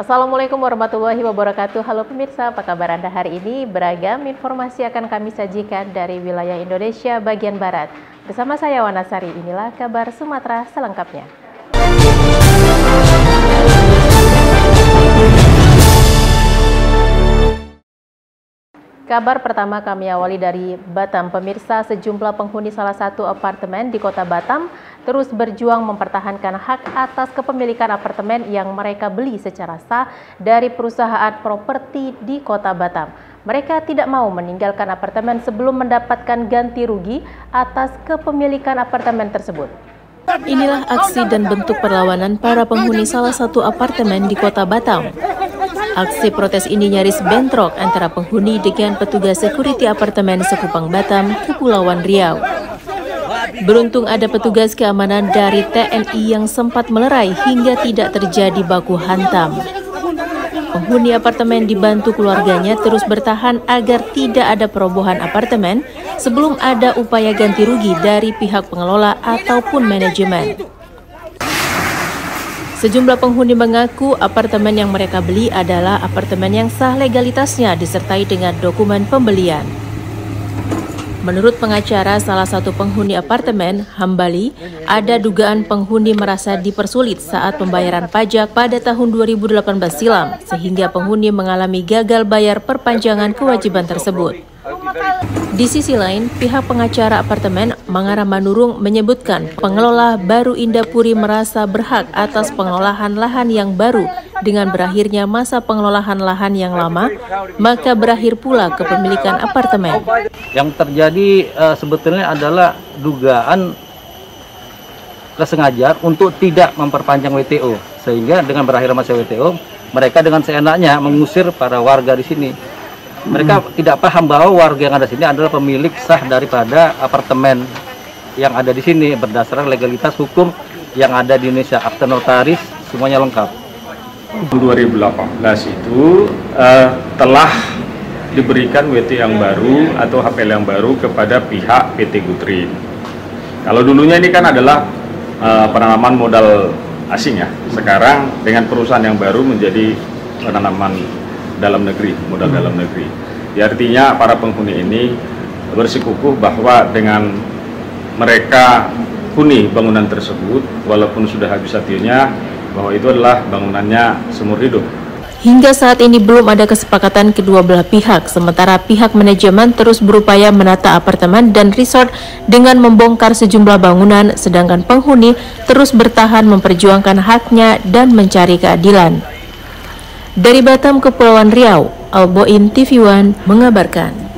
Assalamualaikum warahmatullahi wabarakatuh. Halo pemirsa, apa kabar Anda hari ini? Beragam informasi akan kami sajikan dari wilayah Indonesia bagian Barat. Bersama saya Wanasari, inilah kabar Sumatera selengkapnya. Kabar pertama kami awali dari Batam. Pemirsa, sejumlah penghuni salah satu apartemen di kota Batam terus berjuang mempertahankan hak atas kepemilikan apartemen yang mereka beli secara sah dari perusahaan properti di kota Batam. Mereka tidak mau meninggalkan apartemen sebelum mendapatkan ganti rugi atas kepemilikan apartemen tersebut. Inilah aksi dan bentuk perlawanan para penghuni salah satu apartemen di kota Batam. Aksi protes ini nyaris bentrok antara penghuni dengan petugas security apartemen Sekupang Batam, Kepulauan Riau. Beruntung ada petugas keamanan dari TNI yang sempat melerai hingga tidak terjadi baku hantam. Penghuni apartemen dibantu keluarganya terus bertahan agar tidak ada perobohan apartemen sebelum ada upaya ganti rugi dari pihak pengelola ataupun manajemen. Sejumlah penghuni mengaku apartemen yang mereka beli adalah apartemen yang sah legalitasnya disertai dengan dokumen pembelian. Menurut pengacara salah satu penghuni apartemen, Hambali, ada dugaan penghuni merasa dipersulit saat pembayaran pajak pada tahun 2018 silam, sehingga penghuni mengalami gagal bayar perpanjangan kewajiban tersebut. Di sisi lain, pihak pengacara apartemen Mangara Manurung menyebutkan pengelola Baru Indapuri merasa berhak atas pengelolaan lahan yang baru. Dengan berakhirnya masa pengelolaan lahan yang lama, maka berakhir pula kepemilikan apartemen. Yang terjadi sebetulnya adalah dugaan kesengaja untuk tidak memperpanjang WTO, sehingga dengan berakhir masa WTO, mereka dengan seenaknya mengusir para warga di sini. Mereka tidak paham bahwa warga yang ada di sini adalah pemilik sah daripada apartemen yang ada di sini berdasarkan legalitas hukum yang ada di Indonesia, akte notaris semuanya lengkap. 2018 itu telah diberikan WT yang baru atau HPL yang baru kepada pihak PT Gutrin. Kalau dulunya ini kan adalah penanaman modal asing ya. Sekarang dengan perusahaan yang baru menjadi penanaman dalam negeri, modal dalam negeri. Ya, artinya para penghuni ini bersikukuh bahwa dengan mereka huni bangunan tersebut, walaupun sudah habis hatinya, bahwa itu adalah bangunannya seumur hidup. Hingga saat ini belum ada kesepakatan kedua belah pihak, sementara pihak manajemen terus berupaya menata apartemen dan resort dengan membongkar sejumlah bangunan, sedangkan penghuni terus bertahan memperjuangkan haknya dan mencari keadilan. Dari Batam, Kepulauan Riau, Alboin TV One mengabarkan.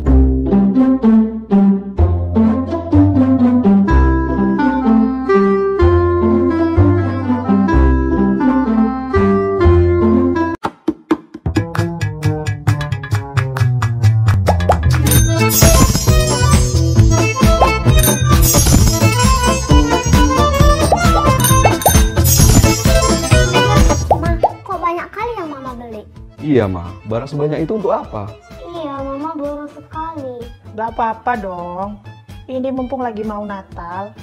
Iya, Ma. Barang sebanyak itu untuk apa? Iya, Mama baru sekali. Gak apa-apa dong. Ini mumpung lagi mau Natal,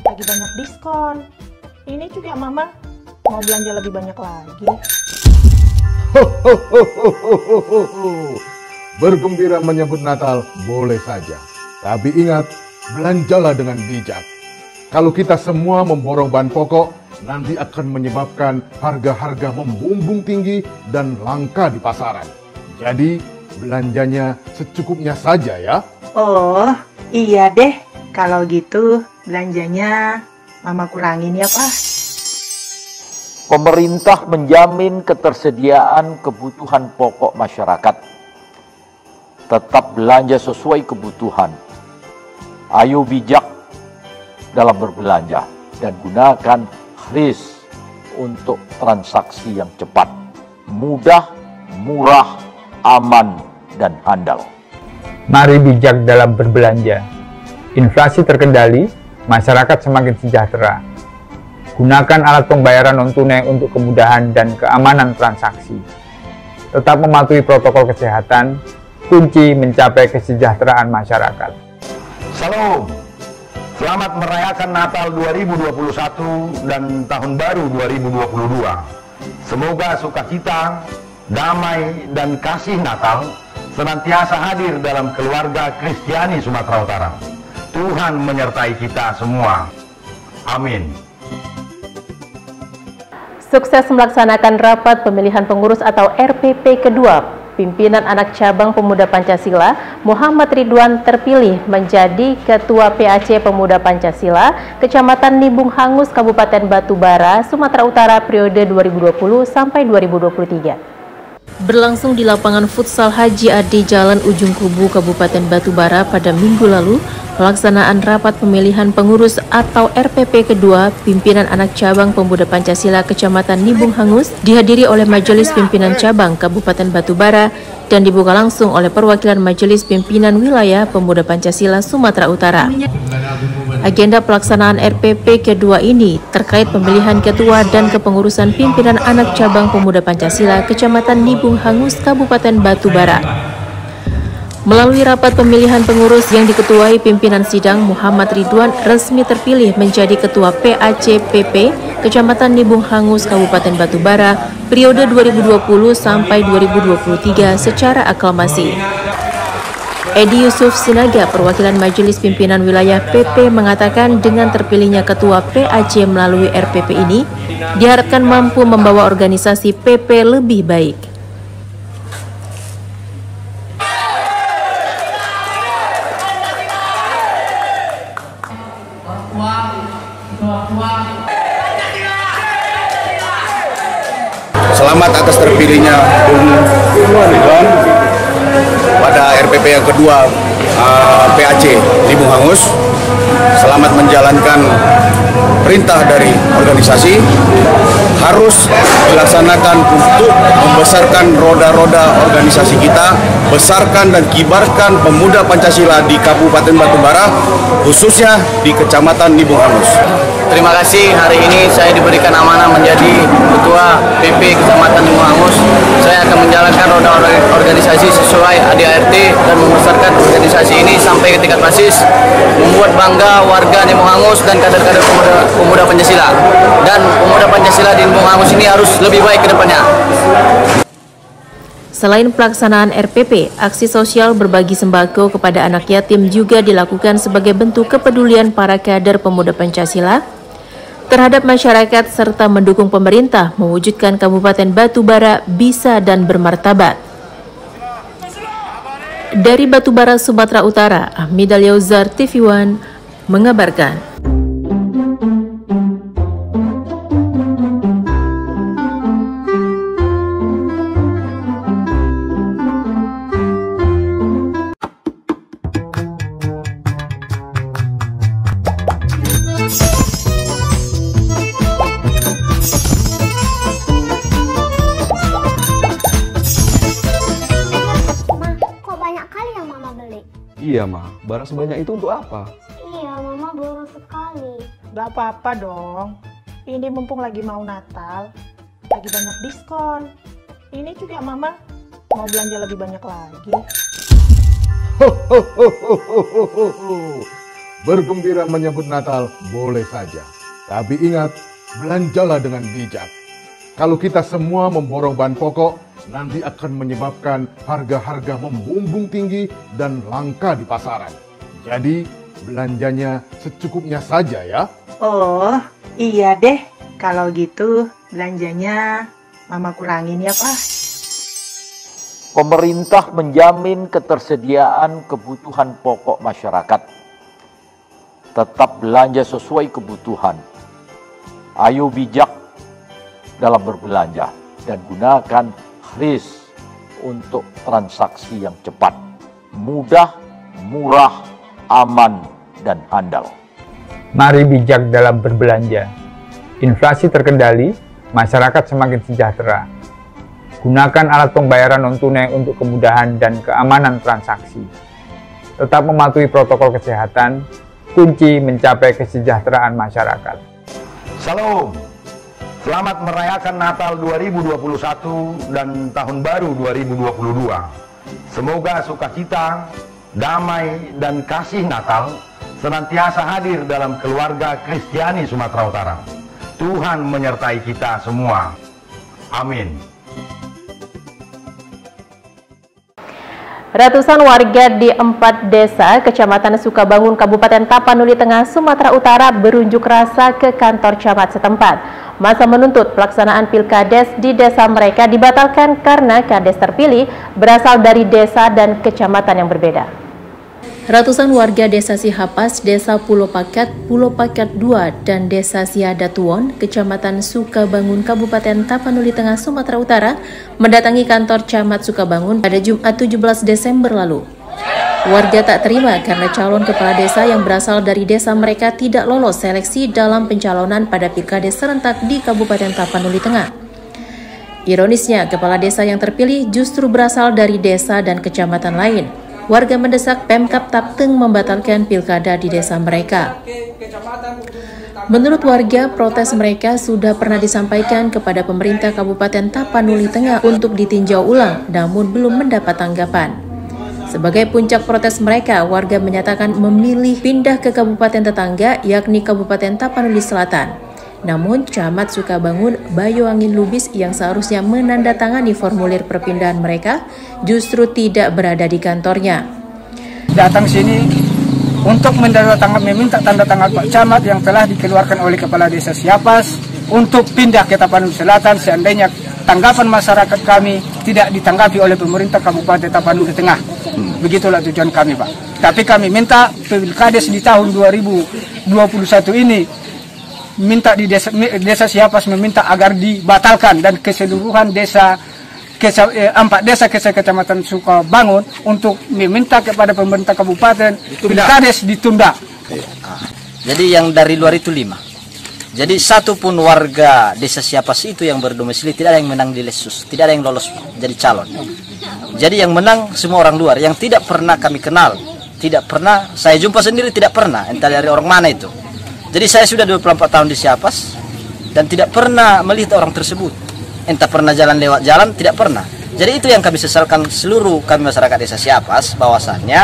lagi banyak diskon. Ini juga Mama mau belanja lebih banyak lagi. Bergembira menyambut Natal boleh saja. Tapi ingat, belanjalah dengan bijak. Kalau kita semua memborong bahan pokok, nanti akan menyebabkan harga-harga membumbung tinggi dan langka di pasaran. Jadi, belanjanya secukupnya saja ya. Oh, iya deh. Kalau gitu, belanjanya Mama kurangin ya, Pak. Pemerintah menjamin ketersediaan kebutuhan pokok masyarakat. Tetap belanja sesuai kebutuhan. Ayo bijak dalam berbelanja dan gunakan kris untuk transaksi yang cepat, mudah, murah, aman, dan handal. Mari bijak dalam berbelanja. Inflasi terkendali, masyarakat semakin sejahtera. Gunakan alat pembayaran non-tunai untuk kemudahan dan keamanan transaksi. Tetap mematuhi protokol kesehatan, kunci mencapai kesejahteraan masyarakat. Salam. Selamat merayakan Natal 2021 dan Tahun Baru 2022. Semoga sukacita, damai, dan kasih Natal senantiasa hadir dalam keluarga Kristiani Sumatera Utara. Tuhan menyertai kita semua. Amin. Sukses melaksanakan rapat pemilihan pengurus atau RPP kedua, pimpinan anak cabang Pemuda Pancasila, Muhammad Ridwan terpilih menjadi Ketua PAC Pemuda Pancasila, Kecamatan Nibung Hangus, Kabupaten Batubara, Sumatera Utara periode 2020 sampai 2023. Berlangsung di lapangan futsal Haji Adi Jalan Ujung Kubu, Kabupaten Batubara pada minggu lalu, pelaksanaan rapat pemilihan pengurus atau RPP kedua pimpinan anak cabang Pemuda Pancasila Kecamatan Nibung Hangus dihadiri oleh Majelis Pimpinan Cabang Kabupaten Batubara dan dibuka langsung oleh perwakilan Majelis Pimpinan Wilayah Pemuda Pancasila Sumatera Utara. Agenda pelaksanaan RPP kedua ini terkait pemilihan ketua dan kepengurusan pimpinan anak cabang Pemuda Pancasila Kecamatan Nibung Hangus, Kabupaten Batubara. Melalui rapat pemilihan pengurus yang diketuai pimpinan sidang, Muhammad Ridwan resmi terpilih menjadi Ketua PAC PP Kecamatan Nibung Hangus, Kabupaten Batubara periode 2020 sampai 2023 secara aklamasi. Edi Yusuf Sinaga, perwakilan Majelis Pimpinan Wilayah PP, mengatakan dengan terpilihnya Ketua PAC melalui RPP ini diharapkan mampu membawa organisasi PP lebih baik. Selamat atas terpilihnya Bung Ridwan pada RPP yang kedua PAC Nibung Hangus. Selamat menjalankan perintah dari organisasi, harus dilaksanakan untuk membesarkan roda-roda organisasi kita, besarkan dan kibarkan pemuda Pancasila di Kabupaten Batubara, khususnya di Kecamatan Nibung Hangus. Terima kasih, hari ini saya diberikan amanah menjadi Ketua PP Kecamatan Nibung Hangus. Saya akan menjalankan roda organisasi sesuai ADART dan membesarkan organisasi ini sampai ke tingkat basis, membuat bangga warga Nibung Hangus dan kader-kader pemuda Pancasila. Dan pemuda Pancasila di Nibung Hangus ini harus lebih baik ke depannya. Selain pelaksanaan RPP, aksi sosial berbagi sembako kepada anak yatim juga dilakukan sebagai bentuk kepedulian para kader pemuda Pancasila terhadap masyarakat serta mendukung pemerintah mewujudkan Kabupaten Batubara bisa dan bermartabat. Dari Batubara, Sumatera Utara, Ahmida Leozar, TV One mengabarkan. Iya, Ma. Barang sebanyak itu untuk apa? Iya, Mama boros sekali. Gak apa-apa dong. Ini mumpung lagi mau Natal, lagi banyak diskon. Ini juga Mama mau belanja lebih banyak lagi. Bergembira menyambut Natal boleh saja. Tapi ingat, belanjalah dengan bijak. Kalau kita semua memborong bahan pokok, nanti akan menyebabkan harga-harga membumbung tinggi dan langka di pasaran. Jadi, belanjanya secukupnya saja ya. Oh, iya deh. Kalau gitu, belanjanya Mama kurangin ya, Pak. Pemerintah menjamin ketersediaan kebutuhan pokok masyarakat. Tetap belanja sesuai kebutuhan. Ayo bijak dalam berbelanja dan gunakan kris untuk transaksi yang cepat, mudah, murah, aman, dan handal. Mari bijak dalam berbelanja. Inflasi terkendali, masyarakat semakin sejahtera. Gunakan alat pembayaran non-tunai untuk kemudahan dan keamanan transaksi. Tetap mematuhi protokol kesehatan, kunci mencapai kesejahteraan masyarakat. Salam. Selamat merayakan Natal 2021 dan Tahun Baru 2022. Semoga sukacita, damai, dan kasih Natal senantiasa hadir dalam keluarga Kristiani Sumatera Utara. Tuhan menyertai kita semua. Amin. Ratusan warga di 4 desa Kecamatan Sukabangun, Kabupaten Tapanuli Tengah, Sumatera Utara berunjuk rasa ke kantor camat setempat. Masa menuntut pelaksanaan pilkades di desa mereka dibatalkan karena kades terpilih berasal dari desa dan kecamatan yang berbeda. Ratusan warga Desa Sihapas, Desa Pulau Pakat 2, dan Desa Siadatuwon, Kecamatan Sukabangun, Kabupaten Tapanuli Tengah, Sumatera Utara, mendatangi kantor Camat Sukabangun pada Jumat 17 Desember lalu. Warga tak terima karena calon kepala desa yang berasal dari desa mereka tidak lolos seleksi dalam pencalonan pada pilkades serentak di Kabupaten Tapanuli Tengah. Ironisnya, kepala desa yang terpilih justru berasal dari desa dan kecamatan lain. Warga mendesak Pemkab Tapteng membatalkan pilkada di desa mereka. Menurut warga, protes mereka sudah pernah disampaikan kepada pemerintah Kabupaten Tapanuli Tengah untuk ditinjau ulang, namun belum mendapat tanggapan. Sebagai puncak protes mereka, warga menyatakan memilih pindah ke kabupaten tetangga, yakni Kabupaten Tapanuli Selatan. Namun, Camat Sukabangun, Bayoangin Lubis yang seharusnya menandatangani formulir perpindahan mereka justru tidak berada di kantornya. Datang sini untuk meminta tanda tangan Pak Camat yang telah dikeluarkan oleh Kepala Desa Sihapas untuk pindah ke Tapanuli Selatan seandainya tanggapan masyarakat kami tidak ditanggapi oleh pemerintah Kabupaten Tapanuli Tengah. Begitulah tujuan kami, Pak. Tapi kami minta pilkades di tahun 2021 ini minta di desa Sihapas meminta agar dibatalkan dan keseluruhan desa 4 desa Kecamatan Sukabangun untuk meminta kepada pemerintah kabupaten pilkades ditunda. Jadi yang dari luar itu 5. Jadi satu pun warga desa Sihapas itu yang berdomisili tidak ada yang menang di Lesus, tidak ada yang lolos jadi calon. Jadi yang menang semua orang luar yang tidak pernah kami kenal, tidak pernah saya jumpa sendiri, tidak pernah entah dari orang mana itu. Jadi saya sudah 24 tahun di Sihapas dan tidak pernah melihat orang tersebut. Entah pernah jalan lewat jalan, tidak pernah. Jadi itu yang kami sesalkan seluruh kami masyarakat desa Sihapas, bahwasannya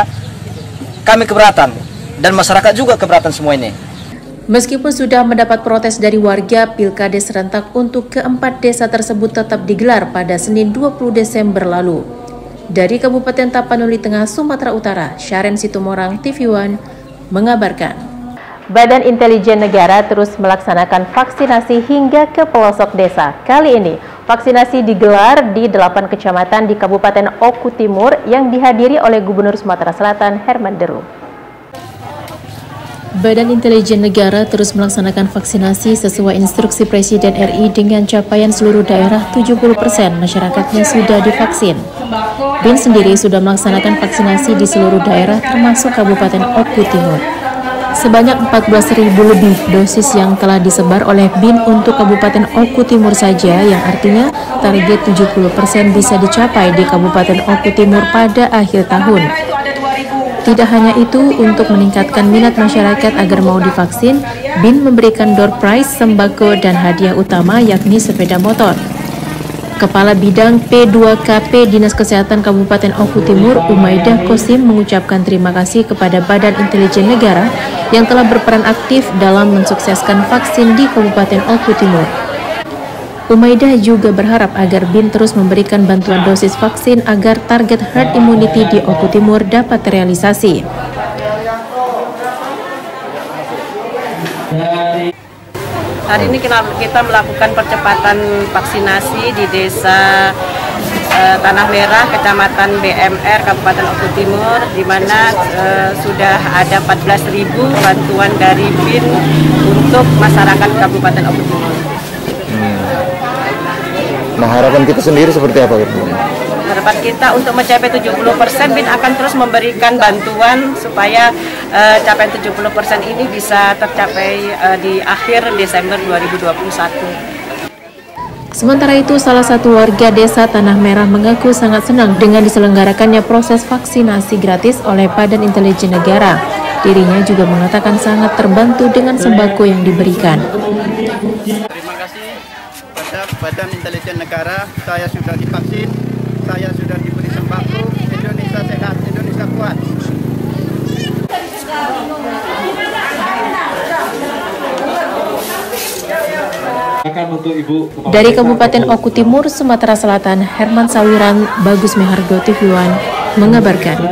kami keberatan dan masyarakat juga keberatan semua ini. Meskipun sudah mendapat protes dari warga, pilkades serentak untuk keempat desa tersebut tetap digelar pada Senin 20 Desember lalu. Dari Kabupaten Tapanuli Tengah, Sumatera Utara, Syaren Situmorang, TV One, mengabarkan. Badan Intelijen Negara terus melaksanakan vaksinasi hingga ke pelosok desa. Kali ini, vaksinasi digelar di 8 kecamatan di Kabupaten Oku Timur yang dihadiri oleh Gubernur Sumatera Selatan Herman Deru. Badan Intelijen Negara terus melaksanakan vaksinasi sesuai instruksi Presiden RI dengan capaian seluruh daerah 70% masyarakatnya sudah divaksin. BIN sendiri sudah melaksanakan vaksinasi di seluruh daerah termasuk Kabupaten Oku Timur. Sebanyak 14.000 lebih dosis yang telah disebar oleh BIN untuk Kabupaten Oku Timur saja, yang artinya target 70% bisa dicapai di Kabupaten Oku Timur pada akhir tahun. Tidak hanya itu, untuk meningkatkan minat masyarakat agar mau divaksin, BIN memberikan door prize, sembako, dan hadiah utama yakni sepeda motor. Kepala Bidang P2KP Dinas Kesehatan Kabupaten Oku Timur, Umaidah Kosim, mengucapkan terima kasih kepada Badan Intelijen Negara yang telah berperan aktif dalam mensukseskan vaksin di Kabupaten Oku Timur. Umaidah juga berharap agar BIN terus memberikan bantuan dosis vaksin agar target herd immunity di Oku Timur dapat terrealisasi. Hari ini kita melakukan percepatan vaksinasi di Desa Tanah Merah, Kecamatan BMR, Kabupaten Oku Timur, di mana sudah ada 14.000 bantuan dari BIN untuk masyarakat Kabupaten Oku Timur. Nah, harapan kita sendiri seperti apa? Harapan kita untuk mencapai 70%, BIN akan terus memberikan bantuan supaya capaian 70% ini bisa tercapai di akhir Desember 2021. Sementara itu, salah satu warga desa Tanah Merah mengaku sangat senang dengan diselenggarakannya proses vaksinasi gratis oleh Badan Intelijen Negara. Dirinya juga mengatakan sangat terbantu dengan sembako yang diberikan. Terima kasih pada Badan Intelijen Negara, saya sudah divaksin, saya sudah diberi sembako. Indonesia sehat, Indonesia kuat. Dari Kabupaten Oku Timur, Sumatera Selatan, Herman Sawiran, Bagus Mehargo, TV One, mengabarkan.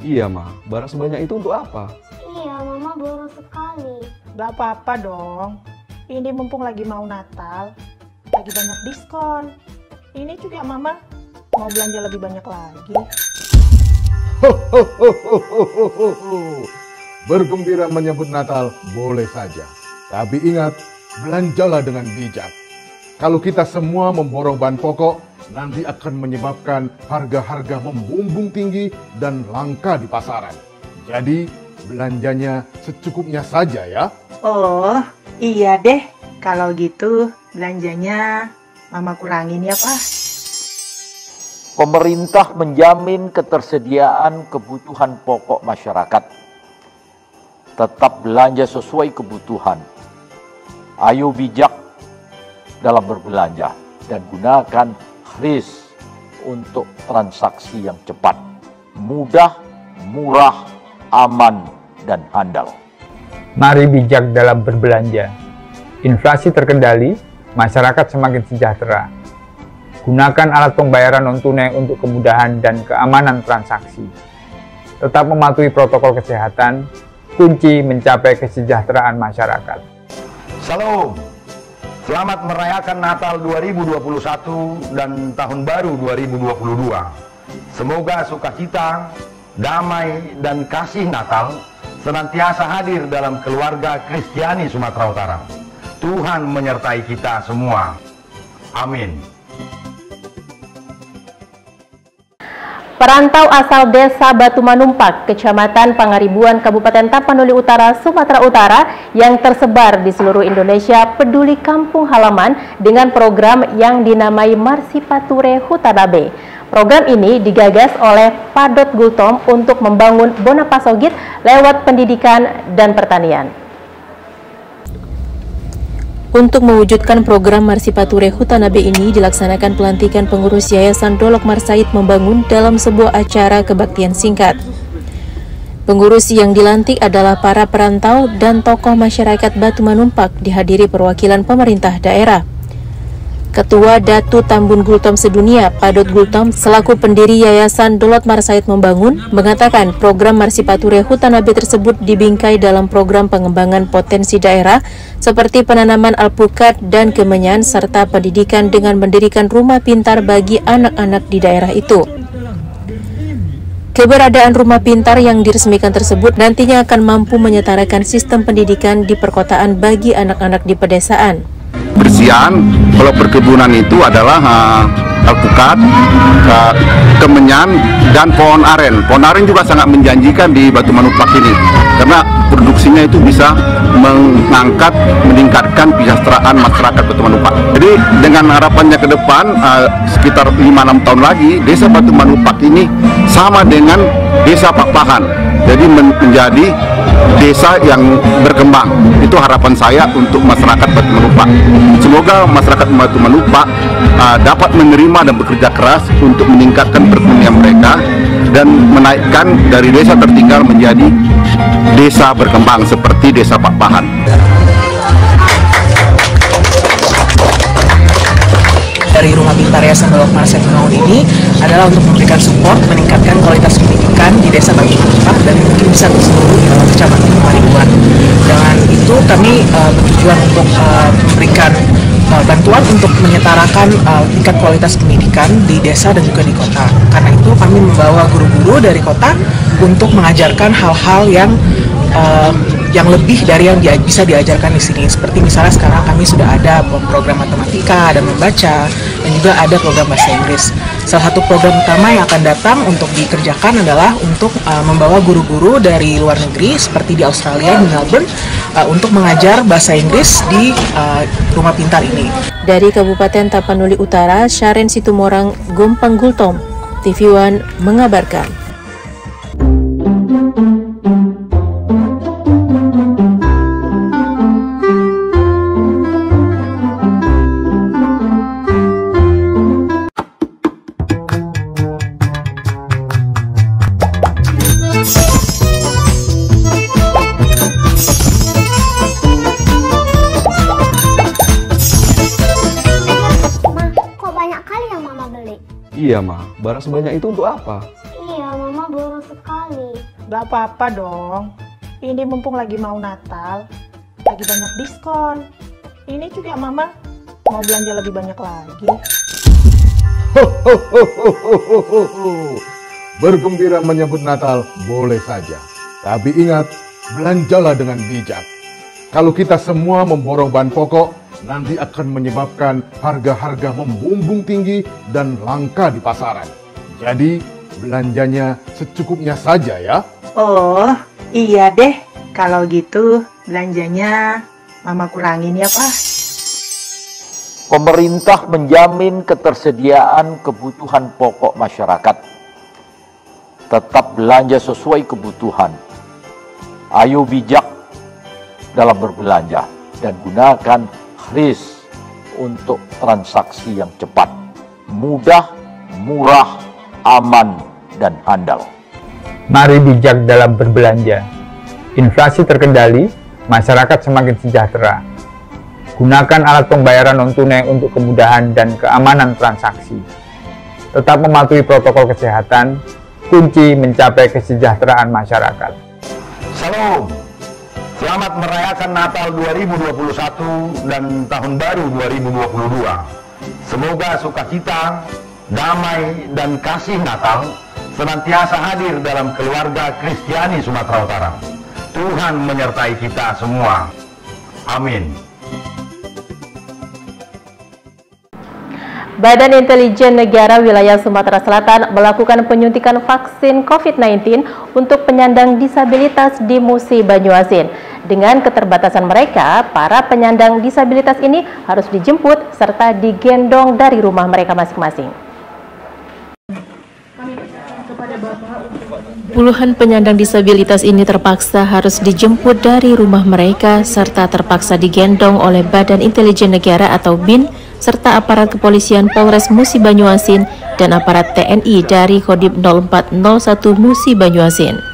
Iya, Ma. Barang sebanyak itu untuk apa? Iya, Mama boros sekali. Gak apa-apa dong. Ini mumpung lagi mau Natal, lagi banyak diskon. Ini juga Mama mau belanja lebih banyak lagi. Bergembira menyambut Natal boleh saja. Tapi ingat, belanjalah dengan bijak. Kalau kita semua memborong bahan pokok, nanti akan menyebabkan harga-harga membumbung tinggi dan langka di pasaran. Jadi, belanjanya secukupnya saja ya. Oh, iya deh. Kalau gitu, belanjanya Mama kurangin ya, Pak. Pemerintah menjamin ketersediaan kebutuhan pokok masyarakat. Tetap belanja sesuai kebutuhan. Ayo bijak dalam berbelanja dan gunakan kris untuk transaksi yang cepat, mudah, murah, aman, dan handal. Mari bijak dalam berbelanja. Inflasi terkendali, masyarakat semakin sejahtera. Gunakan alat pembayaran non-tunai untuk kemudahan dan keamanan transaksi. Tetap mematuhi protokol kesehatan, kunci mencapai kesejahteraan masyarakat. Salam. Selamat merayakan Natal 2021 dan Tahun Baru 2022. Semoga sukacita, damai, dan kasih Natal senantiasa hadir dalam keluarga Kristiani Sumatera Utara. Tuhan menyertai kita semua. Amin. Perantau asal Desa Batu Manumpak, Kecamatan Pangaribuan, Kabupaten Tapanuli Utara, Sumatera Utara yang tersebar di seluruh Indonesia peduli kampung halaman dengan program yang dinamai Marsipature Hutanabe. Program ini digagas oleh Padot Gultom untuk membangun Bonapasogit lewat pendidikan dan pertanian. Untuk mewujudkan program Marsipature Hutanabe ini dilaksanakan pelantikan pengurus Yayasan Dolok Marsait Membangun dalam sebuah acara kebaktian singkat. Pengurus yang dilantik adalah para perantau dan tokoh masyarakat Batu Manumpak dihadiri perwakilan pemerintah daerah. Ketua Datu Tambun Gultom Sedunia, Padot Gultom, selaku pendiri Yayasan Dolok Marsait Membangun, mengatakan program Marsipature Hutanabe tersebut dibingkai dalam program pengembangan potensi daerah seperti penanaman alpukat dan kemenyan serta pendidikan dengan mendirikan rumah pintar bagi anak-anak di daerah itu. Keberadaan rumah pintar yang diresmikan tersebut nantinya akan mampu menyetarakan sistem pendidikan di perkotaan bagi anak-anak di pedesaan. Bersihan, kalau perkebunan itu adalah alpukat, kemenyan, dan pohon aren. Pohon aren juga sangat menjanjikan di Batu Manumpak ini, karena produksinya itu bisa mengangkat, meningkatkan kesejahteraan masyarakat Batu Manumpak. Jadi dengan harapannya ke depan, sekitar 5-6 tahun lagi, Desa Batu Manumpak ini sama dengan Desa Pakpahan. Jadi menjadi desa yang berkembang. Itu harapan saya untuk masyarakat Batu Manumpak. Semoga masyarakat Batu Manumpak dapat menerima dan bekerja keras untuk meningkatkan perekonomian mereka dan menaikkan dari desa tertinggal menjadi desa berkembang seperti Desa Pakpahan. Dari Rumah Pintar Yayasan Dolok Marsait Membangun ini adalah untuk memberikan support, meningkatkan kualitas pendidikan di Desa Batu Manumpak dan mungkin bisa ke seluruh Kecamatan Pangaribuan. Dengan itu kami bertujuan untuk memberikan bantuan untuk menyetarakan tingkat kualitas pendidikan di desa dan juga di kota. Karena itu kami membawa guru-guru dari kota untuk mengajarkan hal-hal yang lebih dari yang bisa diajarkan di sini. Seperti misalnya sekarang kami sudah ada program matematika, ada membaca, dan juga ada program bahasa Inggris. Salah satu program utama yang akan datang untuk dikerjakan adalah untuk membawa guru-guru dari luar negeri seperti di Australia, di Melbourne, untuk mengajar bahasa Inggris di rumah pintar ini. Dari Kabupaten Tapanuli Utara, Syaren Situmorang, Gompang Gultom, TV One mengabarkan. Iya, Ma. Barang sebanyak itu untuk apa? Iya, Mama boros sekali. Gak apa-apa dong. Ini mumpung lagi mau Natal, lagi banyak diskon. Ini juga Mama mau belanja lebih banyak lagi. Bergembira menyambut Natal boleh saja. Tapi ingat, belanjalah dengan bijak. Kalau kita semua memborong bahan pokok, nanti akan menyebabkan harga-harga membumbung tinggi dan langka di pasaran. Jadi, belanjanya secukupnya saja ya. Oh, iya deh. Kalau gitu, belanjanya Mama kurangin ya, Pak. Pemerintah menjamin ketersediaan kebutuhan pokok masyarakat. Tetap belanja sesuai kebutuhan. Ayo bijak dalam berbelanja dan gunakan kris untuk transaksi yang cepat, mudah, murah, aman, dan handal. Mari bijak dalam berbelanja. Inflasi terkendali, masyarakat semakin sejahtera. Gunakan alat pembayaran non-tunai untuk kemudahan dan keamanan transaksi. Tetap mematuhi protokol kesehatan, kunci mencapai kesejahteraan masyarakat. Salam. Selamat merayakan Natal 2021 dan Tahun Baru 2022. Semoga sukacita, damai, dan kasih Natal senantiasa hadir dalam keluarga Kristiani Sumatera Utara. Tuhan menyertai kita semua. Amin. Badan Intelijen Negara Wilayah Sumatera Selatan melakukan penyuntikan vaksin COVID-19 untuk penyandang disabilitas di Musi Banyuasin. Dengan keterbatasan mereka, para penyandang disabilitas ini harus dijemput serta digendong dari rumah mereka masing-masing. Puluhan penyandang disabilitas ini terpaksa harus dijemput dari rumah mereka serta terpaksa digendong oleh Badan Intelijen Negara atau BIN serta aparat kepolisian Polres Musi Banyuasin dan aparat TNI dari Kodim 0401 Musi Banyuasin.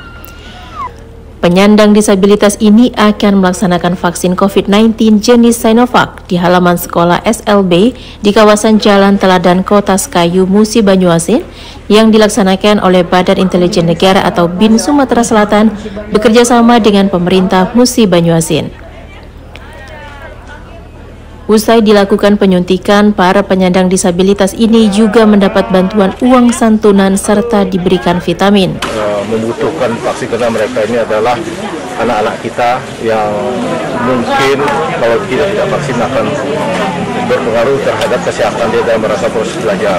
Penyandang disabilitas ini akan melaksanakan vaksin COVID-19 jenis Sinovac di halaman sekolah SLB di kawasan Jalan Teladan Kota Sekayu, Musi Banyuasin yang dilaksanakan oleh Badan Intelijen Negara atau BIN Sumatera Selatan bekerjasama dengan pemerintah Musi Banyuasin. Usai dilakukan penyuntikan, para penyandang disabilitas ini juga mendapat bantuan uang santunan serta diberikan vitamin. Membutuhkan vaksin karena mereka ini adalah anak-anak kita yang mungkin kalau kita tidak vaksin akan berpengaruh terhadap kesehatan dia dalam merasa proses belajar.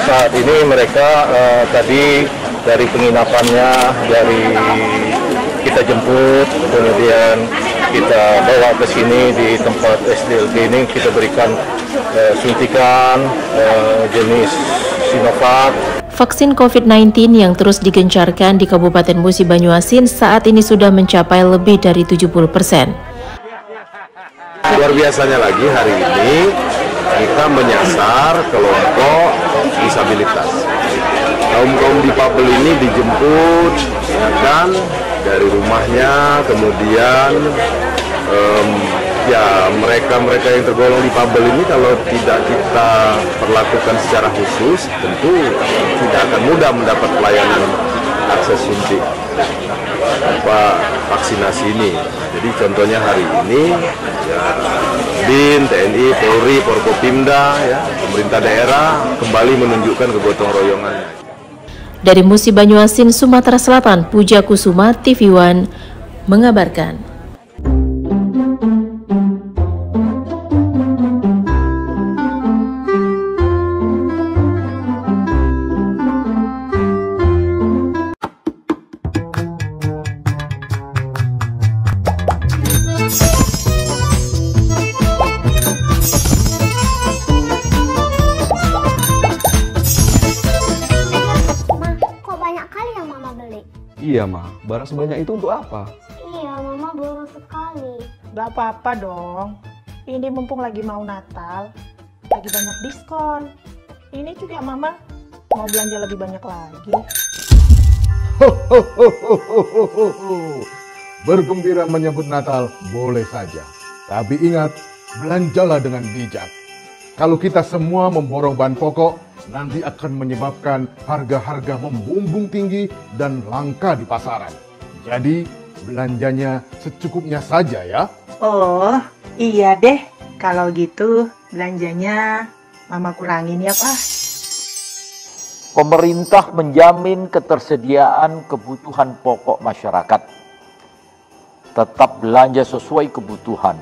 Saat ini mereka tadi dari penginapannya, dari kita jemput, kemudian kita bawa ke sini di tempat SDLB ini, kita berikan suntikan jenis Sinovac. Vaksin COVID-19 yang terus digencarkan di Kabupaten Musi Banyuasin saat ini sudah mencapai lebih dari 70%. Luar biasanya lagi hari ini kita menyasar kelompok disabilitas. Kaum difabel ini dijemput dan dari rumahnya, kemudian ya mereka yang tergolong difabel ini kalau tidak kita perlakukan secara khusus tentu tidak akan mudah mendapat pelayanan akses suntik vaksinasi ini. Jadi contohnya hari ini ya, BIN, TNI, Polri, Forkopimda, ya, pemerintah daerah kembali menunjukkan kegotong royongannya. Dari Musi Banyuasin, Sumatera Selatan, Puja Kusuma, TV One mengabarkan. Iya, Ma. Barang sebanyak itu untuk apa? Iya, Mama boros sekali. Gak apa-apa dong. Ini mumpung lagi mau Natal, lagi banyak diskon. Ini juga Mama mau belanja lebih banyak lagi. Bergembira menyambut Natal boleh saja. Tapi ingat, belanjalah dengan bijak. Kalau kita semua memborong bahan pokok, nanti akan menyebabkan harga-harga membumbung tinggi dan langka di pasaran. Jadi, belanjanya secukupnya saja ya. Oh, iya deh. Kalau gitu, belanjanya Mama kurangin ya, Pak. Pemerintah menjamin ketersediaan kebutuhan pokok masyarakat. Tetap belanja sesuai kebutuhan.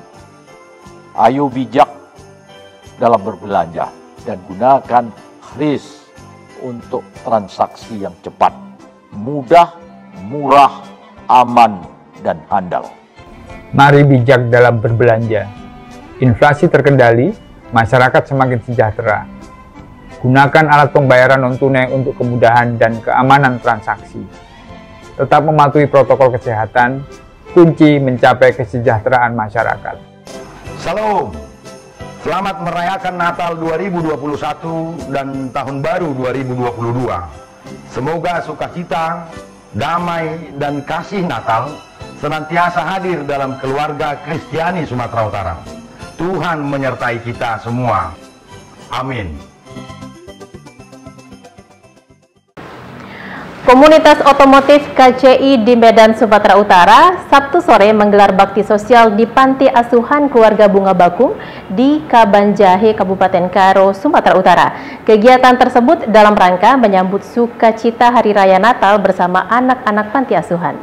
Ayo bijak dalam berbelanja dan gunakan kris untuk transaksi yang cepat, mudah, murah, aman, dan handal. Mari bijak dalam berbelanja. Inflasi terkendali, masyarakat semakin sejahtera. Gunakan alat pembayaran non-tunai untuk kemudahan dan keamanan transaksi. Tetap mematuhi protokol kesehatan, kunci mencapai kesejahteraan masyarakat. Salam. Selamat merayakan Natal 2021 dan Tahun Baru 2022. Semoga sukacita, damai, dan kasih Natal senantiasa hadir dalam keluarga Kristiani Sumatera Utara. Tuhan menyertai kita semua. Amin. Komunitas otomotif KCI di Medan, Sumatera Utara, Sabtu sore menggelar bakti sosial di Panti Asuhan Keluarga Bunga Bakung di Kabanjahe, Kabupaten Karo, Sumatera Utara. Kegiatan tersebut dalam rangka menyambut sukacita Hari Raya Natal bersama anak-anak panti asuhan.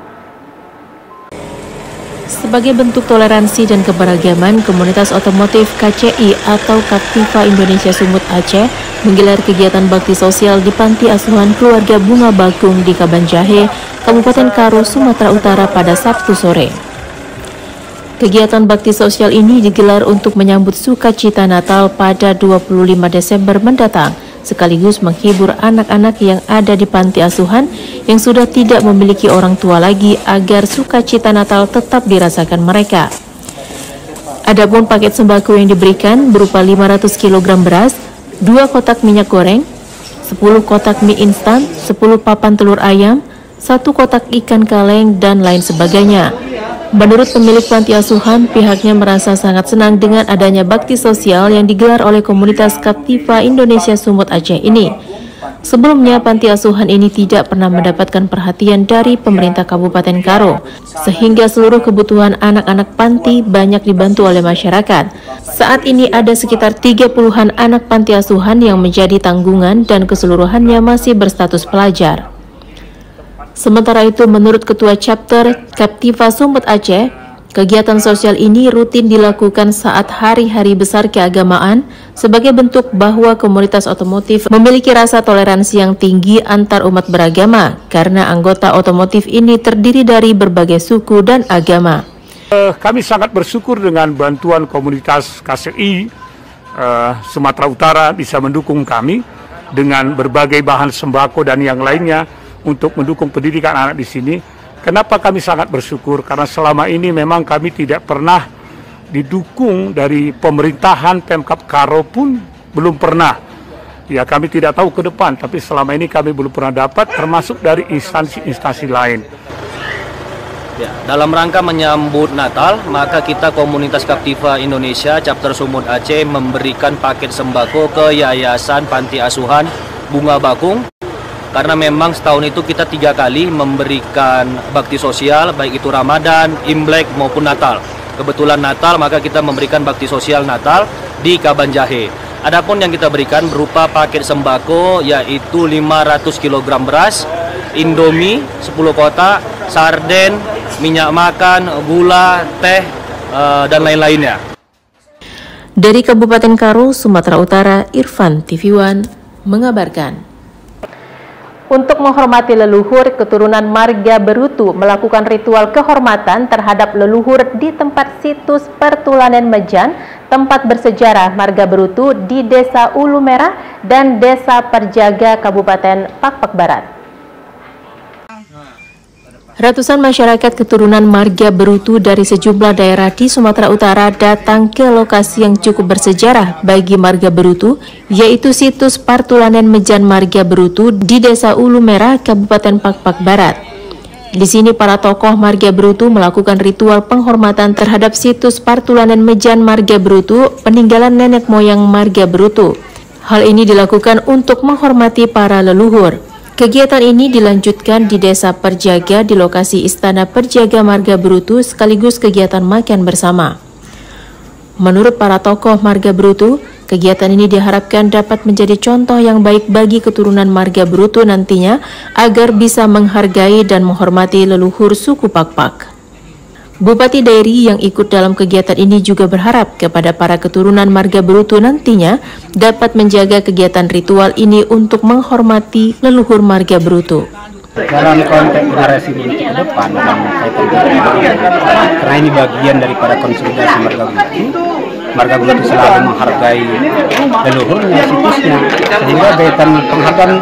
Sebagai bentuk toleransi dan keberagaman, komunitas otomotif KCI atau Captiva Indonesia Sumut Aceh menggelar kegiatan bakti sosial di Panti Asuhan Keluarga Bunga Bakung di Kabanjahe, Kabupaten Karo, Sumatera Utara pada Sabtu sore. Kegiatan bakti sosial ini digelar untuk menyambut sukacita Natal pada 25 Desember mendatang, sekaligus menghibur anak-anak yang ada di panti asuhan yang sudah tidak memiliki orang tua lagi agar sukacita Natal tetap dirasakan mereka. Adapun paket sembako yang diberikan berupa 500 kg beras, 2 kotak minyak goreng, 10 kotak mie instan, 10 papan telur ayam, 1 kotak ikan kaleng, dan lain sebagainya. Menurut pemilik panti asuhan, pihaknya merasa sangat senang dengan adanya bakti sosial yang digelar oleh komunitas Captiva Indonesia Sumut Aceh ini. Sebelumnya, panti asuhan ini tidak pernah mendapatkan perhatian dari pemerintah Kabupaten Karo, sehingga seluruh kebutuhan anak-anak panti banyak dibantu oleh masyarakat. Saat ini ada sekitar 30-an anak panti asuhan yang menjadi tanggungan dan keseluruhannya masih berstatus pelajar. Sementara itu, menurut Ketua Chapter Captiva Sumut Aceh, kegiatan sosial ini rutin dilakukan saat hari-hari besar keagamaan sebagai bentuk bahwa komunitas otomotif memiliki rasa toleransi yang tinggi antar umat beragama karena anggota otomotif ini terdiri dari berbagai suku dan agama. Kami sangat bersyukur dengan bantuan komunitas KCI Sumatera Utara bisa mendukung kami dengan berbagai bahan sembako dan yang lainnya untuk mendukung pendidikan anak di sini. Kenapa kami sangat bersyukur? Karena selama ini memang kami tidak pernah didukung dari pemerintahan Pemkab Karo pun belum pernah. Ya, kami tidak tahu ke depan, tapi selama ini kami belum pernah dapat, termasuk dari instansi-instansi lain. Ya, dalam rangka menyambut Natal, maka kita komunitas Captiva Indonesia Chapter Sumut Aceh memberikan paket sembako ke Yayasan Panti Asuhan Bunga Bakung. Karena memang setahun itu kita 3 kali memberikan bakti sosial, baik itu Ramadan, Imlek maupun Natal. Kebetulan Natal, maka kita memberikan bakti sosial Natal di Kabanjahe. Adapun yang kita berikan berupa paket sembako, yaitu 500 kg beras, Indomie 10 kotak, sarden, minyak makan, gula, teh, dan lain-lainnya. Dari Kabupaten Karo, Sumatera Utara, Irfan TV One mengabarkan. Untuk menghormati leluhur, keturunan marga Berutu melakukan ritual kehormatan terhadap leluhur di tempat situs Pertulanan Mejan, tempat bersejarah marga Berutu di Desa Ulu Merah dan Desa Perjaga, Kabupaten Pakpak Barat. Ratusan masyarakat keturunan marga Berutu dari sejumlah daerah di Sumatera Utara datang ke lokasi yang cukup bersejarah bagi marga Berutu, yaitu situs Partulanen Mejan Marga Berutu di Desa Ulu Merah, Kabupaten Pakpak Barat. Di sini para tokoh marga Berutu melakukan ritual penghormatan terhadap situs Partulanen Mejan Marga Berutu, peninggalan nenek moyang marga Berutu. Hal ini dilakukan untuk menghormati para leluhur. Kegiatan ini dilanjutkan di Desa Perjaga di lokasi Istana Perjaga Marga Berutu sekaligus kegiatan makan bersama. Menurut para tokoh marga Berutu, kegiatan ini diharapkan dapat menjadi contoh yang baik bagi keturunan marga Berutu nantinya agar bisa menghargai dan menghormati leluhur suku Pakpak. Bupati Dairi yang ikut dalam kegiatan ini juga berharap kepada para keturunan marga Berutu nantinya dapat menjaga kegiatan ritual ini untuk menghormati leluhur marga Berutu. Dalam konteks generasi Berutu ke depan, karena ini bagian daripada konsolidasi marga Berutu selalu menghargai leluhurnya, situsnya, sehingga kaitan penghargaan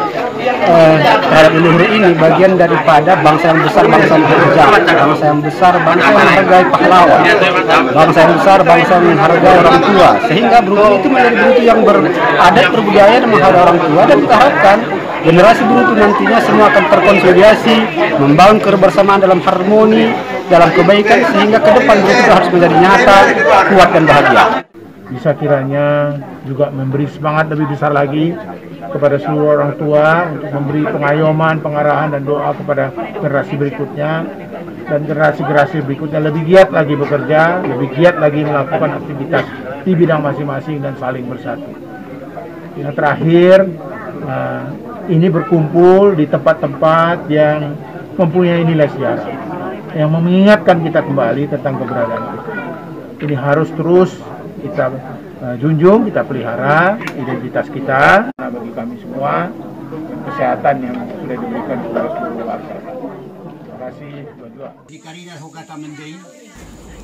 terhadap leluhur ini bagian daripada bangsa yang besar, bangsa yang bekerja, bangsa yang besar, bangsa yang menghargai pahlawan, bangsa yang besar, bangsa yang menghargai orang tua, sehingga Berutu itu menjadi Berutu yang beradat, berbudaya dan menghargai orang tua. Dan kita harapkan generasi Berutu nantinya semua akan terkonsolidasi, membangun kebersamaan dalam harmoni, dalam kebaikan, sehingga ke depan Berutu harus menjadi nyata, kuat dan bahagia. Bisa kiranya juga memberi semangat lebih besar lagi kepada seluruh orang tua untuk memberi pengayoman, pengarahan dan doa kepada generasi berikutnya, dan generasi berikutnya lebih giat lagi bekerja, lebih giat lagi melakukan aktivitas di bidang masing-masing dan saling bersatu. Yang terakhir, ini berkumpul di tempat-tempat yang mempunyai nilai sejarah, yang mengingatkan kita kembali tentang keberadaan kita. Ini harus terus kita junjung, kita pelihara identitas kita. Bagi kami semua, kesehatan yang sudah diberikan kepada seluruh warga. Terima kasih.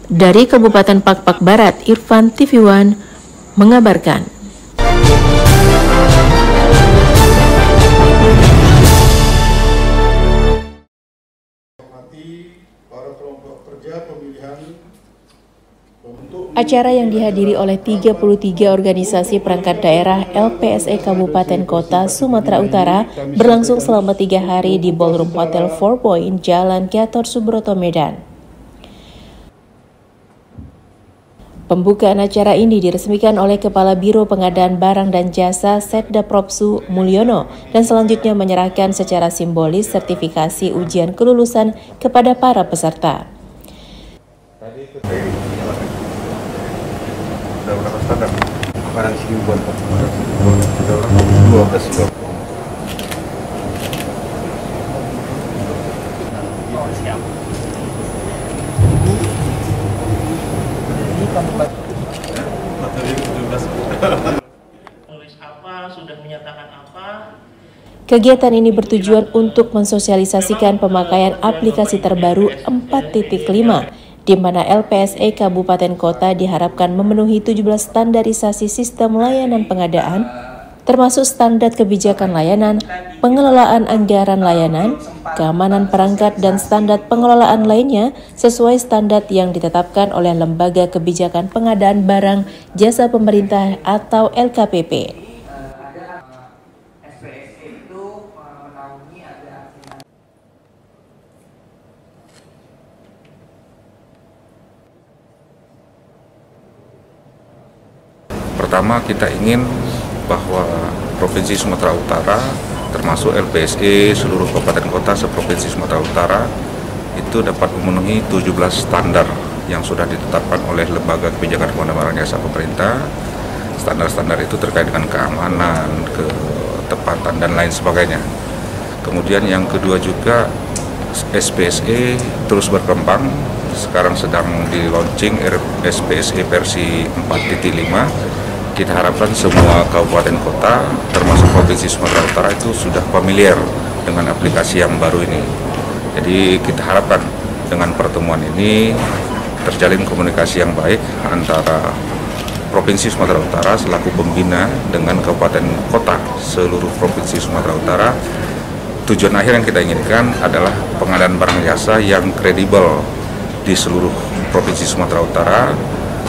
Dari Kabupaten Pakpak Barat, Irfan TV One mengabarkan. Acara yang dihadiri oleh 33 organisasi perangkat daerah LPSE Kabupaten Kota Sumatera Utara berlangsung selama 3 hari di Ballroom Hotel 4 Point, Jalan Gatot Subroto, Medan. Pembukaan acara ini diresmikan oleh Kepala Biro Pengadaan Barang dan Jasa Setda Propsu Mulyono dan selanjutnya menyerahkan secara simbolis sertifikasi ujian kelulusan kepada para peserta. Sudah berapa standar? Barang sini buat 12 Kegiatan ini bertujuan untuk mensosialisasikan pemakaian aplikasi terbaru 4.5 di mana LPSE Kabupaten Kota diharapkan memenuhi 17 standarisasi sistem layanan pengadaan, termasuk standar kebijakan layanan, pengelolaan anggaran layanan, keamanan perangkat, dan standar pengelolaan lainnya sesuai standar yang ditetapkan oleh Lembaga Kebijakan Pengadaan Barang Jasa Pemerintah atau LKPP. Pertama, kita ingin bahwa Provinsi Sumatera Utara, termasuk LPSE, seluruh kabupaten kota se-Provinsi Sumatera Utara, itu dapat memenuhi 17 standar yang sudah ditetapkan oleh Lembaga Kebijakan Pengadaan Barang Jasa Pemerintah. Standar-standar itu terkait dengan keamanan, ketepatan, dan lain sebagainya. Kemudian yang kedua juga, SPSE terus berkembang. Sekarang sedang di-launching SPSE versi 4.5. Kita harapkan semua kabupaten kota, termasuk Provinsi Sumatera Utara itu sudah familiar dengan aplikasi yang baru ini. Jadi kita harapkan dengan pertemuan ini terjalin komunikasi yang baik antara Provinsi Sumatera Utara selaku pembina dengan kabupaten kota seluruh Provinsi Sumatera Utara tujuan akhir yang kita inginkan adalah pengadaan barang jasa yang kredibel di seluruh Provinsi Sumatera Utara,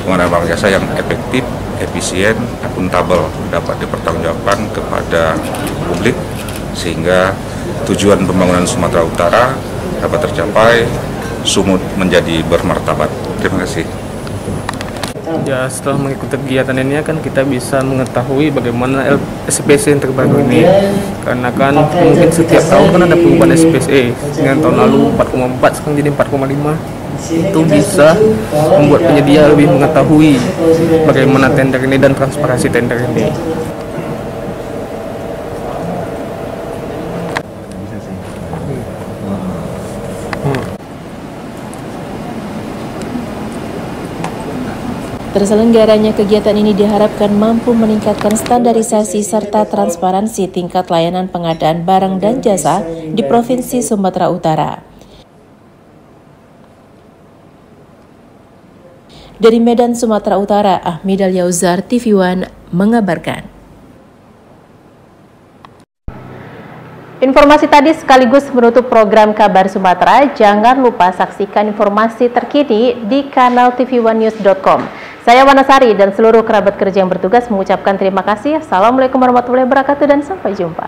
pengadaan barang jasa yang efektif, efisien, akuntabel, dapat dipertanggungjawabkan kepada publik, sehingga tujuan pembangunan Sumatera Utara dapat tercapai, Sumut menjadi bermartabat. Terima kasih. Ya, setelah mengikuti kegiatan ini kan kita bisa mengetahui bagaimana SPSE yang terbaru ini, karena kan mungkin setiap tahun kan ada perubahan SPSE. Dengan tahun lalu 4,4 sekarang jadi 4,5. Itu bisa membuat penyedia lebih mengetahui bagaimana tender ini dan transparansi tender ini. Terselenggaranya kegiatan ini diharapkan mampu meningkatkan standarisasi serta transparansi tingkat layanan pengadaan barang dan jasa di Provinsi Sumatera Utara. Dari Medan, Sumatera Utara, Ahmidal Yauzar, TV One mengabarkan. Informasi tadi sekaligus menutup program Kabar Sumatera. Jangan lupa saksikan informasi terkini di kanal tv1news.com. Saya Wanasari dan seluruh kerabat kerja yang bertugas mengucapkan terima kasih. Assalamualaikum warahmatullahi wabarakatuh dan sampai jumpa.